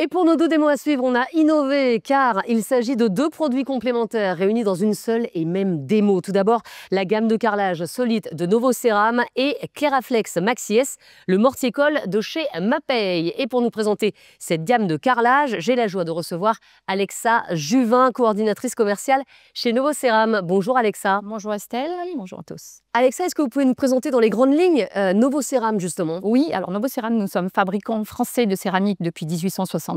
Et pour nos deux démos à suivre, on a innové car il s'agit de deux produits complémentaires réunis dans une seule et même démo. Tout d'abord, la gamme de carrelage Solite de Novoceram et Keraflex Maxi S, le mortier-colle de chez Mapei. Et pour nous présenter cette gamme de carrelage, j'ai la joie de recevoir Alexa Juvin, coordinatrice commerciale chez Novoceram. Bonjour Alexa. Bonjour Estelle, bonjour à tous. Alexa, est-ce que vous pouvez nous présenter dans les grandes lignes Novoceram justement? Oui, alors Novoceram, nous sommes fabricants français de céramique depuis 1863.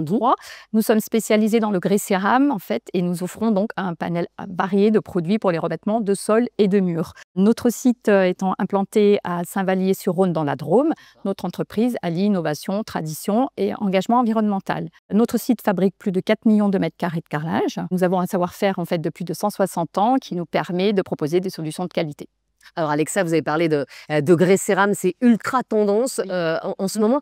Nous sommes spécialisés dans le grès cérame en fait et nous offrons donc un panel varié de produits pour les revêtements de sol et de murs. Notre site étant implanté à Saint-Vallier-sur-Rhône dans la Drôme, notre entreprise allie innovation, tradition et engagement environnemental. Notre site fabrique plus de 4 millions de mètres carrés de carrelage. Nous avons un savoir-faire en fait de plus de 160 ans qui nous permet de proposer des solutions de qualité. Alors Alexa, vous avez parlé de grès cérame, c'est ultra tendance en ce moment.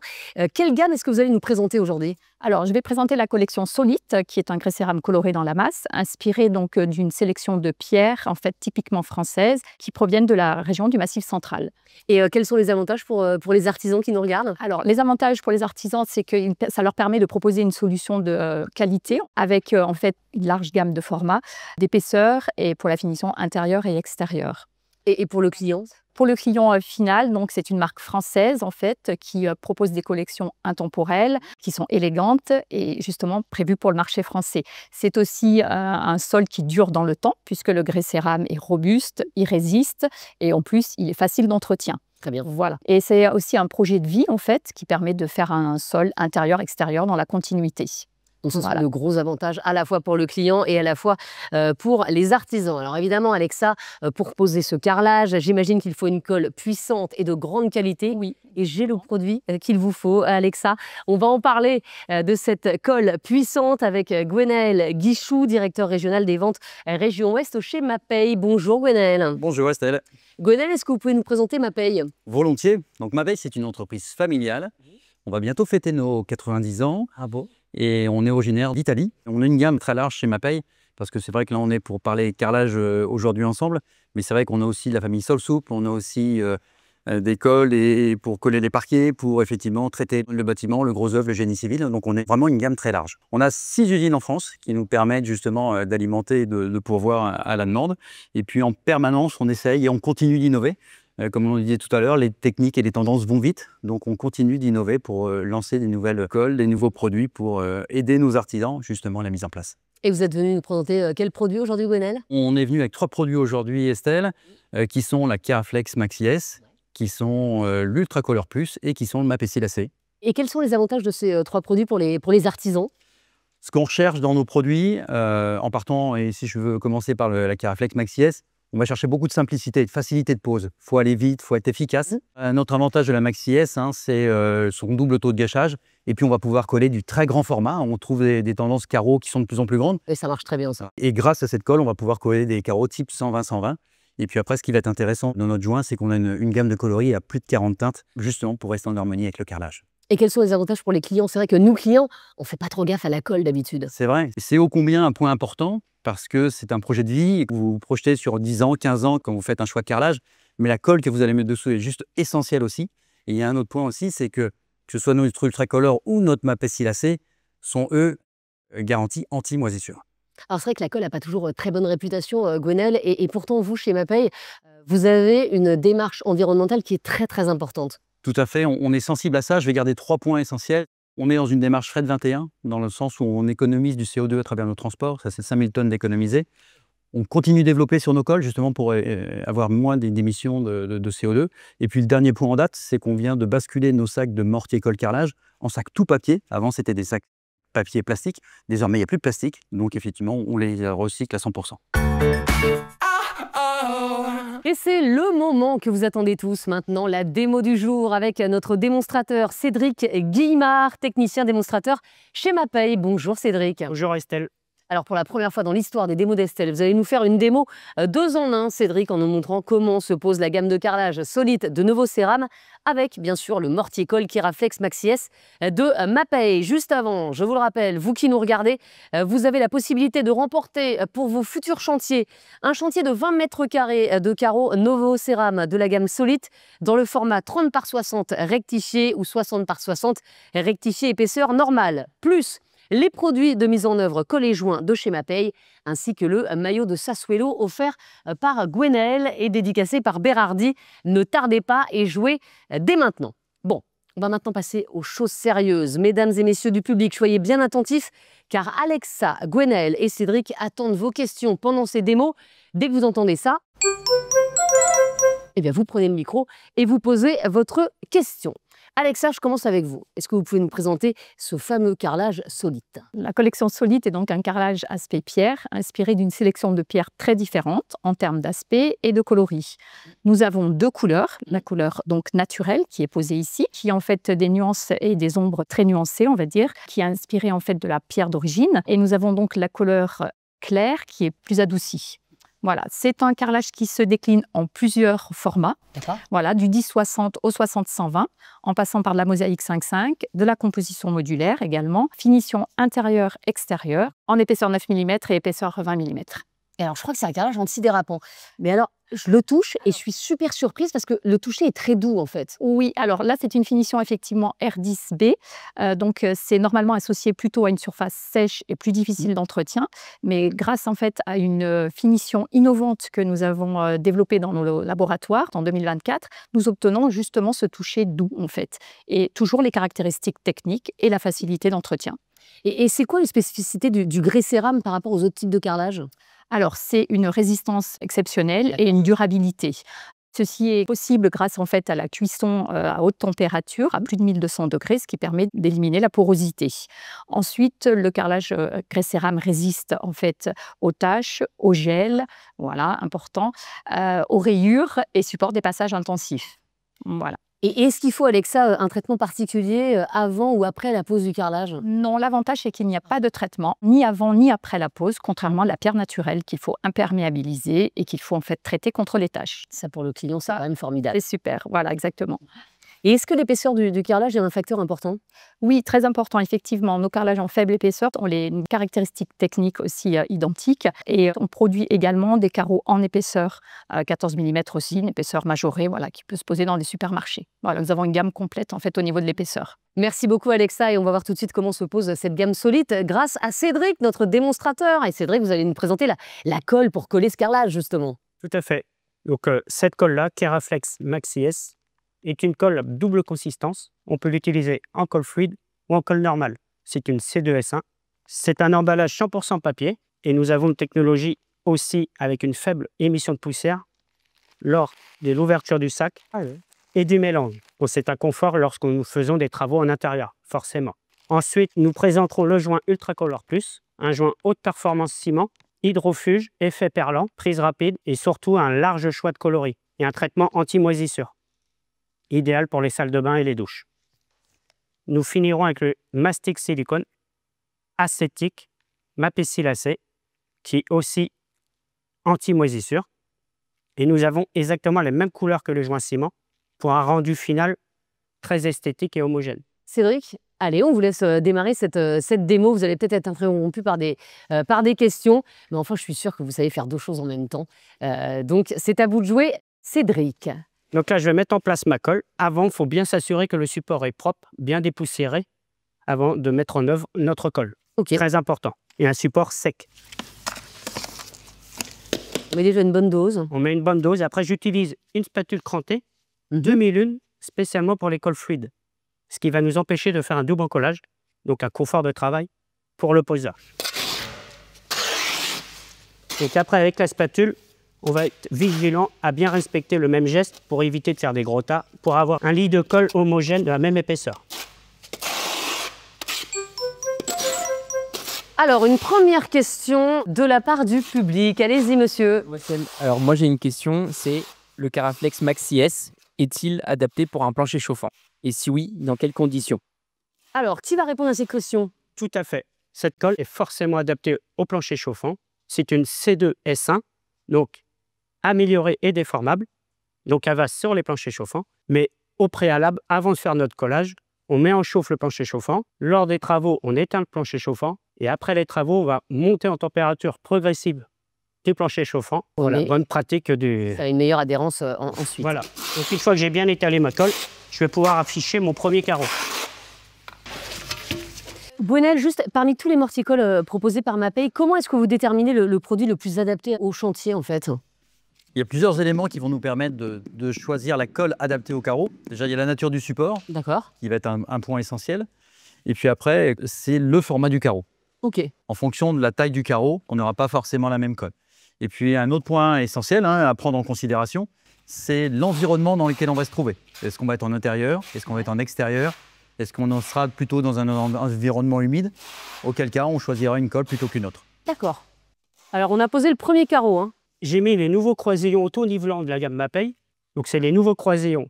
Quelle gamme est-ce que vous allez nous présenter aujourd'hui? Alors, je vais présenter la collection Solite, qui est un grès cérame coloré dans la masse, inspiré donc d'une sélection de pierres, en fait typiquement françaises, qui proviennent de la région du Massif central. Et quels sont les avantages pour les artisans qui nous regardent? Alors, les avantages pour les artisans, c'est que ça leur permet de proposer une solution de qualité, avec en fait une large gamme de formats, d'épaisseur et pour la finition intérieure et extérieure. Et pour le client? Pour le client final, donc c'est une marque française en fait qui propose des collections intemporelles qui sont élégantes et justement prévues pour le marché français. C'est aussi un sol qui dure dans le temps puisque le grès cérame est robuste, il résiste et en plus il est facile d'entretien. Très bien. Voilà. Et c'est aussi un projet de vie en fait qui permet de faire un sol intérieur-extérieur dans la continuité. Donc, ce sont de gros avantages à la fois pour le client et à la fois pour les artisans. Alors évidemment, Alexa, pour poser ce carrelage, j'imagine qu'il faut une colle puissante et de grande qualité. Oui. Et j'ai le produit qu'il vous faut, Alexa. On va en parler de cette colle puissante avec Gwenaël Guichou, directeur régional des ventes Région Ouest chez Mapei. Bonjour Gwenaël. Bonjour Estelle. Gwenaël, est-ce que vous pouvez nous présenter Mapei? Volontiers. Donc Mapei, c'est une entreprise familiale. On va bientôt fêter nos 90 ans. Ah bon? Et on est originaire d'Italie. On a une gamme très large chez Mapei, parce que c'est vrai que là, on est pour parler carrelage aujourd'hui ensemble, mais c'est vrai qu'on a aussi la famille Sol Souple, on a aussi des colles et pour coller les parquets, pour effectivement traiter le bâtiment, le gros œuvre, le génie civil. Donc on est vraiment une gamme très large. On a 6 usines en France qui nous permettent justement d'alimenter et de pourvoir à la demande. Et puis en permanence, on essaye et on continue d'innover. Comme on le disait tout à l'heure, les techniques et les tendances vont vite, donc on continue d'innover pour lancer des nouvelles colles, des nouveaux produits pour aider nos artisans justement à la mise en place. Et vous êtes venu nous présenter quel produit aujourd'hui, Gwenaël? On est venu avec 3 produits aujourd'hui, Estelle, qui sont la Keraflex Maxi S, qui sont l'Ultra Color Plus et qui sont le Mapei Lacé. Et quels sont les avantages de ces 3 produits pour les artisans? Ce qu'on recherche dans nos produits, en partant, et si je veux commencer par la Keraflex Maxi S, on va chercher beaucoup de simplicité, de facilité de pose. Il faut aller vite, il faut être efficace. Notre avantage de la Maxi S, c'est son double taux de gâchage. Et puis, on va pouvoir coller du très grand format. On trouve des tendances carreaux qui sont de plus en plus grandes. Et ça marche très bien, ça. Et grâce à cette colle, on va pouvoir coller des carreaux type 120-120. Et puis après, ce qui va être intéressant dans notre joint, c'est qu'on a une gamme de coloris à plus de 40 teintes, justement pour rester en harmonie avec le carrelage. Et quels sont les avantages pour les clients? C'est vrai que nous, clients, on ne fait pas trop gaffe à la colle d'habitude. C'est vrai. C'est ô combien un point important, parce que c'est un projet de vie, vous vous projetez sur 10 ans, 15 ans quand vous faites un choix de carrelage, mais la colle que vous allez mettre dessous est juste essentielle aussi. Et il y a un autre point aussi, c'est que ce soit notre Ultracolor ou notre Mapei Lacé, sont eux garantis anti-moisissure. Alors c'est vrai que la colle n'a pas toujours très bonne réputation, Gwenaël, et pourtant vous, chez Mapei, vous avez une démarche environnementale qui est très très importante. Tout à fait, on est sensible à ça. Je vais garder 3 points essentiels. On est dans une démarche Fret 21, dans le sens où on économise du CO2 à travers nos transports. Ça, c'est 5000 tonnes d'économiser. On continue de développer sur nos colles, justement, pour avoir moins d'émissions de CO2. Et puis, le dernier point en date, c'est qu'on vient de basculer nos sacs de mortier colle carrelage en sacs tout papier. Avant, c'était des sacs papier plastique. Désormais, il n'y a plus de plastique. Donc, effectivement, on les recycle à 100%. Et c'est le moment que vous attendez tous maintenant, la démo du jour avec notre démonstrateur Cédric Guillemard, technicien démonstrateur chez Mapei. Bonjour Cédric. Bonjour Estelle. Alors pour la première fois dans l'histoire des démos d'Estelle, vous allez nous faire une démo 2 en 1, Cédric, en nous montrant comment se pose la gamme de carrelage Solite de Novoceram avec bien sûr le mortier-colle Keraflex Maxi S de Mapei. Juste avant, je vous le rappelle, vous qui nous regardez, vous avez la possibilité de remporter pour vos futurs chantiers un chantier de 20 mètres carrés de carreaux Novoceram de la gamme Solite dans le format 30 par 60 rectifié ou 60 par 60 rectifié épaisseur normale. Plus les produits de mise en œuvre collés-joints de chez Mapei, ainsi que le maillot de Sassuolo offert par Gwenaëlle et dédicacé par Berardi. Ne tardez pas et jouez dès maintenant. Bon, on va maintenant passer aux choses sérieuses. Mesdames et messieurs du public, soyez bien attentifs, car Alexa, Gwenaëlle et Cédric attendent vos questions pendant ces démos. Dès que vous entendez ça, eh bien vous prenez le micro et vous posez votre question. Alexa, je commence avec vous. Est-ce que vous pouvez nous présenter ce fameux carrelage Solite? La collection Solite est donc un carrelage aspect pierre, inspiré d'une sélection de pierres très différentes en termes d'aspect et de coloris. Nous avons deux couleurs. La couleur donc naturelle qui est posée ici, qui a en fait des nuances et des ombres très nuancées, on va dire, qui est inspirée en fait de la pierre d'origine. Et nous avons donc la couleur claire qui est plus adoucie. Voilà, c'est un carrelage qui se décline en plusieurs formats. Voilà, du 10-60 au 60-120, en passant par de la mosaïque 5-5, de la composition modulaire également, finition intérieure-extérieure, en épaisseur 9 mm et épaisseur 20 mm. Et alors, je crois que c'est un carrelage antidérapant. Mais alors, je le touche et je suis super surprise parce que le toucher est très doux en fait. Oui, alors là, c'est une finition effectivement R10B. Donc, c'est normalement associé plutôt à une surface sèche et plus difficile d'entretien. Mais grâce en fait à une finition innovante que nous avons développée dans nos laboratoires en 2024, nous obtenons justement ce toucher doux en fait. Et toujours les caractéristiques techniques et la facilité d'entretien. Et c'est quoi les spécificités du grès cérame par rapport aux autres types de carrelage? Alors, c'est une résistance exceptionnelle et une durabilité. Ceci est possible grâce en fait à la cuisson à haute température, à plus de 1200 degrés, ce qui permet d'éliminer la porosité. Ensuite, le carrelage grès cérame résiste en fait aux taches, au gel, voilà, important, aux rayures et supporte des passages intensifs. Voilà. Et est-ce qu'il faut, Alexa, un traitement particulier avant ou après la pose du carrelage? Non, l'avantage c'est qu'il n'y a pas de traitement, ni avant ni après la pose, contrairement à la pierre naturelle qu'il faut imperméabiliser et qu'il faut en fait traiter contre les taches. Ça, pour le client, c'est quand même formidable. C'est super, voilà, exactement. Et est-ce que l'épaisseur du carrelage est un facteur important? Oui, très important, effectivement. Nos carrelages en faible épaisseur ont les caractéristiques techniques aussi identiques. Et on produit également des carreaux en épaisseur 14 mm aussi, une épaisseur majorée, voilà, qui peut se poser dans des supermarchés. Voilà, nous avons une gamme complète en fait au niveau de l'épaisseur. Merci beaucoup Alexa et on va voir tout de suite comment se pose cette gamme Solite grâce à Cédric, notre démonstrateur. Et Cédric, vous allez nous présenter la colle pour coller ce carrelage justement. Tout à fait. Donc cette colle-là, Keraflex Maxi S, est une colle à double consistance. On peut l'utiliser en colle fluide ou en colle normale. C'est une C2S1. C'est un emballage 100% papier et nous avons une technologie aussi avec une faible émission de poussière lors de l'ouverture du sac et du mélange. Bon, c'est un confort lorsque nous faisons des travaux en intérieur, forcément. Ensuite, nous présenterons le joint Ultracolor Plus, un joint haute performance ciment, hydrofuge, effet perlant, prise rapide et surtout un large choix de coloris et un traitement anti-moisissure, idéal pour les salles de bain et les douches. Nous finirons avec le mastic silicone acétique Mapei-silacé, qui est aussi anti-moisissure. Et nous avons exactement les mêmes couleurs que le joint ciment pour un rendu final très esthétique et homogène. Cédric, allez, on vous laisse démarrer cette démo. Vous allez peut-être être interrompu par des questions, mais enfin, je suis sûre que vous savez faire deux choses en même temps. Donc, c'est à vous de jouer. Cédric. Donc là, je vais mettre en place ma colle. Avant, il faut bien s'assurer que le support est propre, bien dépoussiéré, avant de mettre en œuvre notre colle. Okay. Très important. Et un support sec. On met déjà une bonne dose. On met une bonne dose. Après, j'utilise une spatule crantée, 2001, spécialement pour les colles fluides. Ce qui va nous empêcher de faire un double collage, donc un confort de travail pour le posage. Donc après, avec la spatule, on va être vigilant à bien respecter le même geste pour éviter de faire des gros tas, pour avoir un lit de colle homogène de la même épaisseur. Alors, une première question de la part du public. Allez-y, monsieur. Alors, moi, j'ai une question, c'est le Keraflex Maxi S est-il adapté pour un plancher chauffant? Et si oui, dans quelles conditions? Alors, qui va répondre à ces questions? Tout à fait. Cette colle est forcément adaptée au plancher chauffant. C'est une C2S1, donc améliorée et déformable. Donc, elle va sur les planchers chauffants. Mais au préalable, avant de faire notre collage, on met en chauffe le plancher chauffant. Lors des travaux, on éteint le plancher chauffant. Et après les travaux, on va monter en température progressive du plancher chauffant. Voilà, bonne pratique du... Ça a une meilleure adhérence ensuite. Voilà. Donc, une fois que j'ai bien étalé ma colle, je vais pouvoir afficher mon premier carreau. Gwenel, juste parmi tous les morticoles proposés par Mapei, comment est-ce que vous déterminez le produit le plus adapté au chantier en fait? Il y a plusieurs éléments qui vont nous permettre de choisir la colle adaptée au carreau. Déjà, il y a la nature du support, D'accord. qui va être un point essentiel. Et puis après, c'est le format du carreau. Ok. En fonction de la taille du carreau, on n'aura pas forcément la même colle. Et puis un autre point essentiel à prendre en considération, c'est l'environnement dans lequel on va se trouver. Est-ce qu'on va être en intérieur? Est-ce qu'on va être en extérieur? Est-ce qu'on en sera plutôt dans un environnement humide? Auquel cas, on choisira une colle plutôt qu'une autre. D'accord. Alors, on a posé le premier carreau. Hein. J'ai mis les nouveaux croisillons auto-nivelants de la gamme Mapei. Donc, c'est les nouveaux croisillons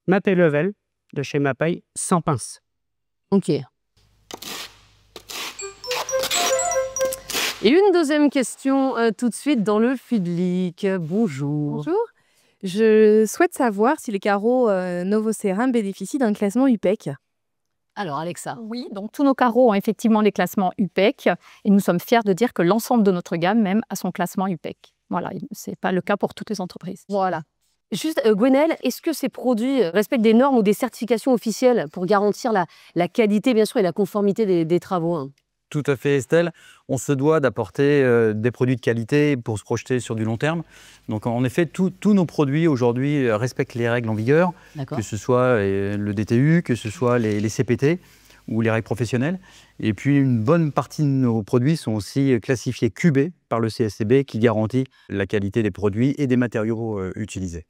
Mapei Level de chez Mapei, sans pince. Ok. Et une deuxième question tout de suite dans le public. Bonjour. Bonjour. Je souhaite savoir si les carreaux Novoceram bénéficient d'un classement UPEC. Alors, Alexa. Oui, donc tous nos carreaux ont effectivement les classements UPEC et nous sommes fiers de dire que l'ensemble de notre gamme même a son classement UPEC. Voilà, ce n'est pas le cas pour toutes les entreprises. Voilà. Juste, Gwenel, est-ce que ces produits respectent des normes ou des certifications officielles pour garantir la qualité, bien sûr, et la conformité des travaux? Hein? Tout à fait, Estelle. On se doit d'apporter des produits de qualité pour se projeter sur du long terme. Donc, en effet, tous nos produits aujourd'hui respectent les règles en vigueur, que ce soit le DTU, que ce soit les CPT ou les règles professionnelles. Et puis, une bonne partie de nos produits sont aussi classifiés QB par le CSCB qui garantit la qualité des produits et des matériaux utilisés.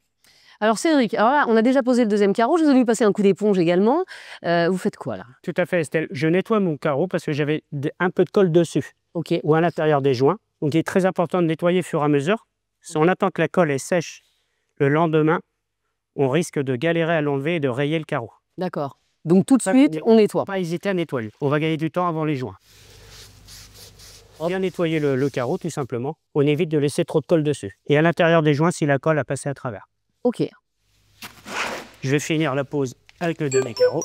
Alors Cédric, alors là, on a déjà posé le deuxième carreau, je vous ai vu passer un coup d'éponge également. Vous faites quoi là? Tout à fait, Estelle. Je nettoie mon carreau parce que j'avais un peu de colle dessus. Ok. Ou à l'intérieur des joints. Donc il est très important de nettoyer au fur et à mesure. Si on attend que la colle est sèche le lendemain, on risque de galérer à l'enlever et de rayer le carreau. D'accord. Donc tout de suite, on nettoie. Pas hésiter à nettoyer. On va gagner du temps avant les joints. Bien nettoyer le carreau tout simplement. On évite de laisser trop de colle dessus. Et à l'intérieur des joints si la colle a passé à travers. Ok. Je vais finir la pose avec le demi carreau.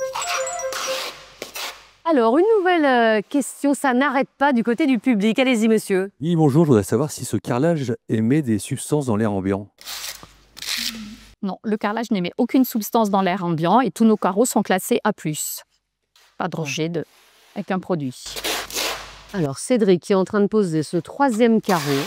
Alors, une nouvelle question, ça n'arrête pas du côté du public. Allez-y, monsieur. Oui, bonjour, je voudrais savoir si ce carrelage émet des substances dans l'air ambiant. Non, le carrelage n'émet aucune substance dans l'air ambiant et tous nos carreaux sont classés A+. Pas de rejet avec un produit. Alors, Cédric qui est en train de poser ce troisième carreau.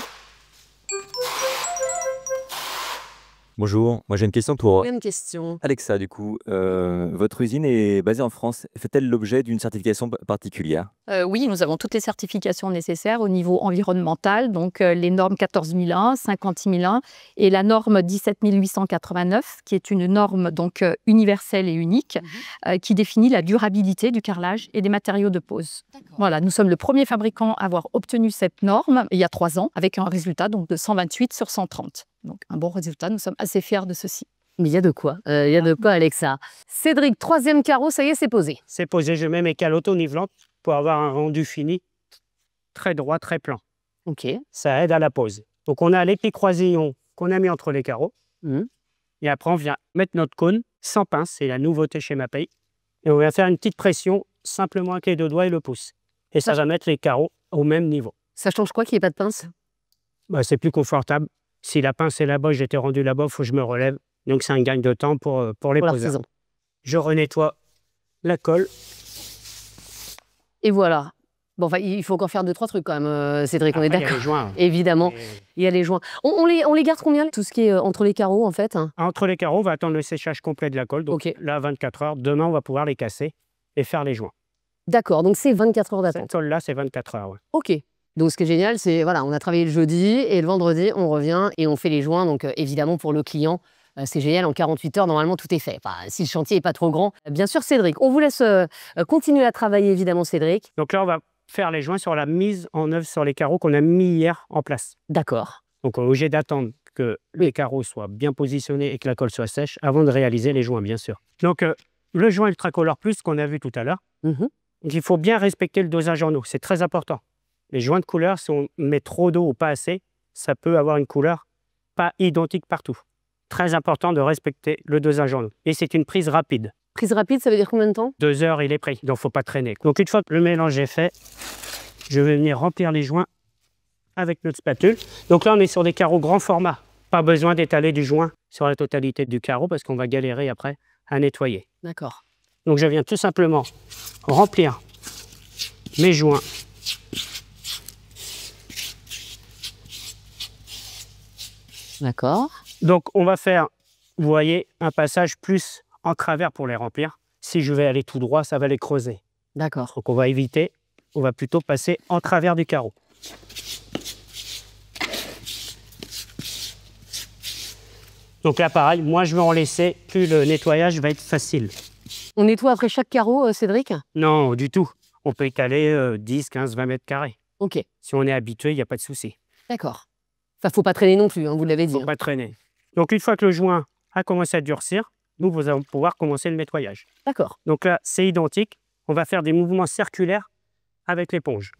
Bonjour, moi j'ai une question pour Même question. Alexa du coup. Votre usine est basée en France. Fait-elle l'objet d'une certification particulière? Oui, nous avons toutes les certifications nécessaires au niveau environnemental, donc les normes 14001, 50001 et la norme 17889, qui est une norme donc universelle et unique, qui définit la durabilité du carrelage et des matériaux de pose. Voilà, nous sommes le premier fabricant à avoir obtenu cette norme il y a 3 ans, avec un résultat donc de 128 sur 130. Donc un bon résultat, nous sommes assez fiers de ceci. Mais il y a de quoi, Alexa. Cédric, troisième carreau, ça y est, c'est posé. C'est posé, je mets mes cales auto-nivelantes pour avoir un rendu fini très droit, très plan. Ok. Ça aide à la pose. Donc on a les petits croisillons qu'on a mis entre les carreaux. Et après on vient mettre notre cône sans pince, c'est la nouveauté chez Mapei. Et on vient faire une petite pression simplement avec les 2 doigts et le pouce. Et ça va mettre les carreaux au même niveau. Ça change quoi qu'il n'y ait pas de pince? C'est plus confortable. Si la pince est là-bas, j'étais rendu là-bas, il faut que je me relève. Donc c'est un gain de temps pour les poseurs. Je renettoie la colle. Et voilà. Bon, enfin, il faut encore faire 2-3 trucs quand même, Cédric, on est d'accord. Il y a les joints. Évidemment, il y a les joints. On les garde combien, tout ce qui est entre les carreaux en fait? Entre les carreaux, on va attendre le séchage complet de la colle. Donc là, 24 heures. Demain, on va pouvoir les casser et faire les joints. D'accord, donc c'est 24 heures d'attente. Cette colle-là, c'est 24 heures. Ouais. Ok. Donc ce qui est génial, c'est voilà, on a travaillé le jeudi et le vendredi, on revient et on fait les joints. Donc évidemment, pour le client, c'est génial. En 48 heures, normalement, tout est fait. Enfin, si le chantier n'est pas trop grand. Bien sûr, Cédric, on vous laisse continuer à travailler, évidemment, Cédric. Donc là, on va faire les joints sur la mise en œuvre sur les carreaux qu'on a mis hier en place. D'accord. Donc on est obligé d'attendre que les carreaux soient bien positionnés et que la colle soit sèche avant de réaliser les joints, bien sûr. Donc le joint Ultracolor Plus qu'on a vu tout à l'heure, il faut bien respecter le dosage en eau. C'est très important. Les joints de couleur, si on met trop d'eau ou pas assez, ça peut avoir une couleur pas identique partout. Très important de respecter le dosage en eau. Et c'est une prise rapide. Prise rapide, ça veut dire combien de temps? 2 heures, il est pris. Donc, il ne faut pas traîner. Donc, une fois que le mélange est fait, je vais venir remplir les joints avec notre spatule. Donc là, on est sur des carreaux grand format. Pas besoin d'étaler du joint sur la totalité du carreau parce qu'on va galérer après à nettoyer. D'accord. Donc, je viens tout simplement remplir mes joints. D'accord. Donc, on va faire, vous voyez, un passage plus en travers pour les remplir. Si je vais aller tout droit, ça va les creuser. D'accord. Donc, on va éviter, on va plutôt passer en travers du carreau. Donc là, pareil, moins je vais en laisser, plus le nettoyage va être facile. On nettoie après chaque carreau, Cédric? Non, du tout. On peut étaler 10, 15, 20 mètres carrés. Ok, Si on est habitué, il n'y a pas de souci. d'accord. Enfin, faut pas traîner non plus, hein, vous l'avez Il dit. ne faut Hein. pas traîner. Donc, une fois que le joint a commencé à durcir, nous allons pouvoir commencer le nettoyage. D'accord. Donc là, c'est identique. On va faire des mouvements circulaires avec l'éponge.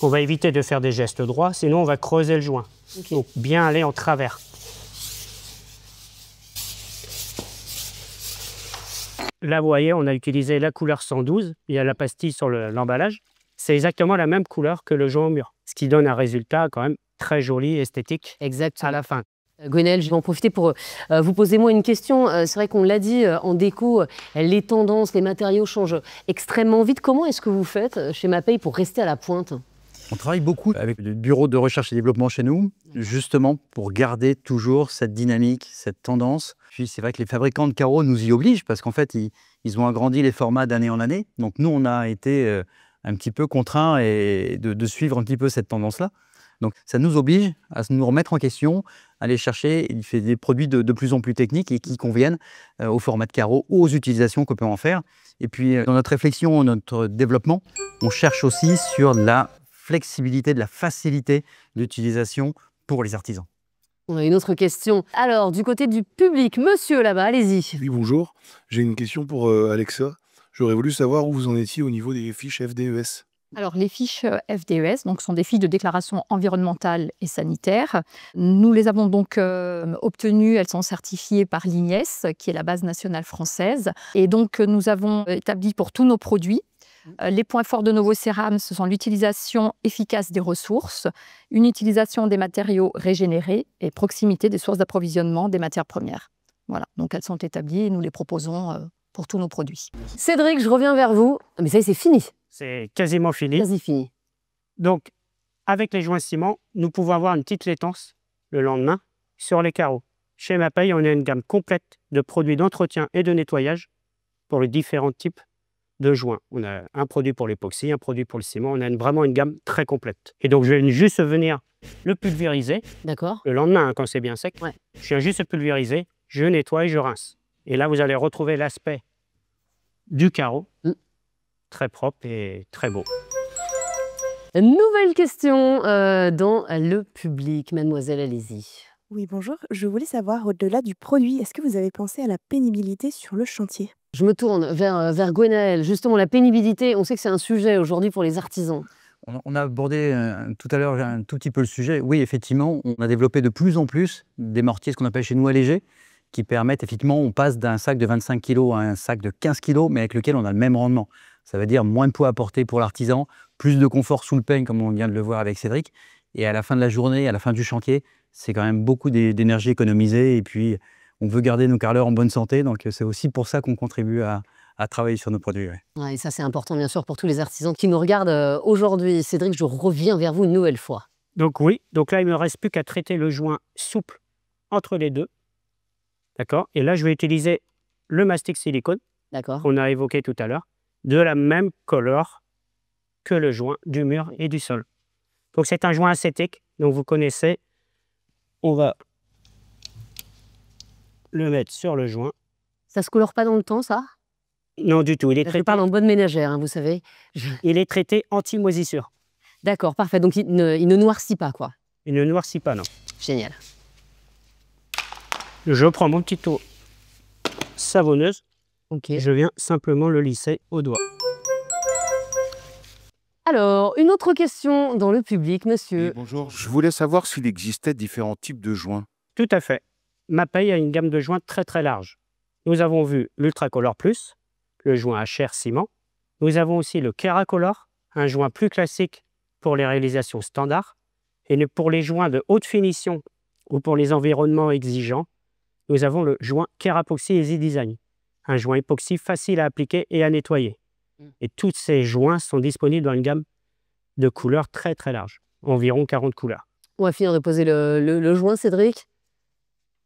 On va éviter de faire des gestes droits, sinon on va creuser le joint. Ok. Donc, bien aller en travers. Là, vous voyez, on a utilisé la couleur 112. Il y a la pastille sur l'emballage. C'est exactement la même couleur que le joint au mur. Ce qui donne un résultat quand même très joli, esthétique Exactement. à la fin. Gwenaëlle, je vais en profiter pour vous poser moi une question. C'est vrai qu'on l'a dit, en déco, les tendances, les matériaux changent extrêmement vite. Comment est-ce que vous faites chez Mapei pour rester à la pointe? On travaille beaucoup avec le bureau de recherche et développement chez nous, justement pour garder toujours cette dynamique, cette tendance. Puis c'est vrai que les fabricants de carreaux nous y obligent parce qu'en fait, ils ont agrandi les formats d'année en année. Donc nous, on a été un petit peu contraints de suivre un petit peu cette tendance-là. Donc ça nous oblige à nous remettre en question, à aller chercher des produits de plus en plus techniques et qui conviennent au format de carreau ou aux utilisations qu'on peut en faire. Et puis dans notre réflexion, notre développement, on cherche aussi sur de la flexibilité, de la facilité d'utilisation pour les artisans. On a une autre question. Alors, du côté du public, monsieur là-bas, allez-y. Oui, bonjour. J'ai une question pour Alexa. J'aurais voulu savoir où vous en étiez au niveau des fiches FDES. Alors, les fiches FDES donc, sont des fiches de déclaration environnementale et sanitaire. Nous les avons donc obtenues, elles sont certifiées par l'INES, qui est la base nationale française. Et donc, nous avons établi pour tous nos produits les points forts de Novoceram, ce sont l'utilisation efficace des ressources, une utilisation des matériaux régénérés et proximité des sources d'approvisionnement des matières premières. Voilà, donc elles sont établies et nous les proposons pour tous nos produits. Cédric, je reviens vers vous. Mais ça y est, c'est fini. C'est quasiment fini. Quasi fini. Donc, avec les joints ciment, nous pouvons avoir une petite laitance le lendemain sur les carreaux. Chez Mapei, on a une gamme complète de produits d'entretien et de nettoyage pour les différents types de joints. On a un produit pour l'époxy, un produit pour le ciment. On a vraiment une gamme très complète. Et donc, je vais juste venir le pulvériser D'accord. le lendemain, quand c'est bien sec. Ouais. Je viens juste le pulvériser, je nettoie et je rince. Et là, vous allez retrouver l'aspect du carreau, très propre et très beau. Nouvelle question dans le public. Mademoiselle, allez-y. Oui, bonjour. Je voulais savoir, au-delà du produit, est-ce que vous avez pensé à la pénibilité sur le chantier? Je me tourne vers Gwenaëlle. Justement, la pénibilité, on sait que c'est un sujet aujourd'hui pour les artisans. On a abordé tout à l'heure un tout petit peu le sujet. Oui, effectivement, on a développé de plus en plus des mortiers, ce qu'on appelle chez nous allégés, qui permettent, effectivement, on passe d'un sac de 25 kg à un sac de 15 kg, mais avec lequel on a le même rendement. Ça veut dire moins de poids à porter pour l'artisan, plus de confort sous le peigne, comme on vient de le voir avec Cédric. Et à la fin de la journée, à la fin du chantier, c'est quand même beaucoup d'énergie économisée. Et puis, on veut garder nos carreleurs en bonne santé. Donc, c'est aussi pour ça qu'on contribue à travailler sur nos produits. Ouais. Ouais, et ça, c'est important, bien sûr, pour tous les artisans qui nous regardent aujourd'hui. Cédric, je reviens vers vous une nouvelle fois. Donc oui, donc là, il ne me reste plus qu'à traiter le joint souple entre les deux. D'accord? Et là, je vais utiliser le mastic silicone D'accord. qu'on a évoqué tout à l'heure, de la même couleur que le joint du mur et du sol. Donc c'est un joint acétique, donc vous connaissez. On va le mettre sur le joint. Ça se colore pas dans le temps, ça? Non, du tout. Il est Je traité, parle en bonne ménagère, hein, vous savez. il est traité anti-moisissure. D'accord, parfait. Donc, il ne noircit pas, quoi. Il ne noircit pas, non. Génial. Je prends mon petit eau savonneuse. Ok. Et je viens simplement le lisser au doigt. Alors, une autre question dans le public, monsieur. Oui, bonjour. Je voulais savoir s'il existait différents types de joints. Tout à fait. Mapei a une gamme de joints très très large. Nous avons vu l'Ultracolor Plus, le joint HR ciment. Nous avons aussi le Keracolor, un joint plus classique pour les réalisations standards. Et pour les joints de haute finition ou pour les environnements exigeants, nous avavons le joint Kerapoxy Easy Design, un joint époxy facile à appliquer et à nettoyer. Et tous ces joints sont disponibles dans une gamme de couleurs très très large, environ 40 couleurs. On va finir de poser le joint, Cédric.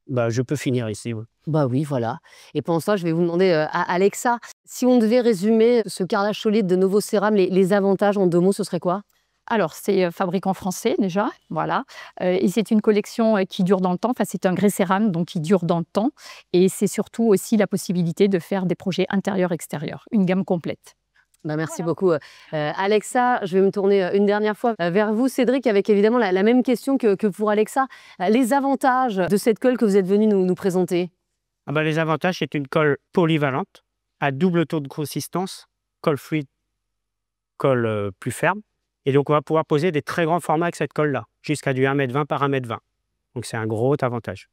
Bah, je peux finir ici. Oui. Bah oui, voilà. Et pendant ça, je vais vous demander à Alexa, si on devait résumer ce carrelage solide de Novoceram, les avantages en 2 mots, ce serait quoi? Alors, c'est fabricant français déjà, voilà. Et c'est une collection qui dure dans le temps. Enfin, c'est un grès cérame, donc qui dure dans le temps. Et c'est surtout aussi la possibilité de faire des projets intérieurs-extérieurs, une gamme complète. Bah, merci beaucoup, Alexa. Je vais me tourner une dernière fois vers vous, Cédric, avec évidemment la même question que pour Alexa. Les avantages de cette colle que vous êtes venu nous présenter? Ah bah, les avantages, c'est une colle polyvalente, à double taux de consistance, colle fluide, colle plus ferme. Et donc, on va pouvoir poser des très grands formats avec cette colle-là, jusqu'à du 1,20 m par 1,20 m. Donc, c'est un gros avantage.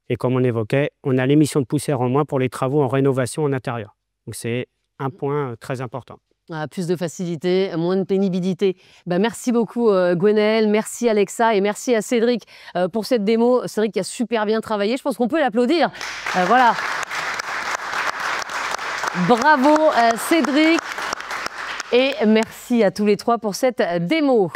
Et comme on évoquait, on a l'émission de poussière en moins pour les travaux en rénovation en intérieur. Donc, c'est un point très important. Ah, plus de facilité, moins de pénibilité. Bah, merci beaucoup, Gwenaëlle, merci Alexa et merci à Cédric pour cette démo. Cédric qui a super bien travaillé. Je pense qu'on peut l'applaudir. Voilà. Bravo, Cédric. Et merci à tous les 3 pour cette démo.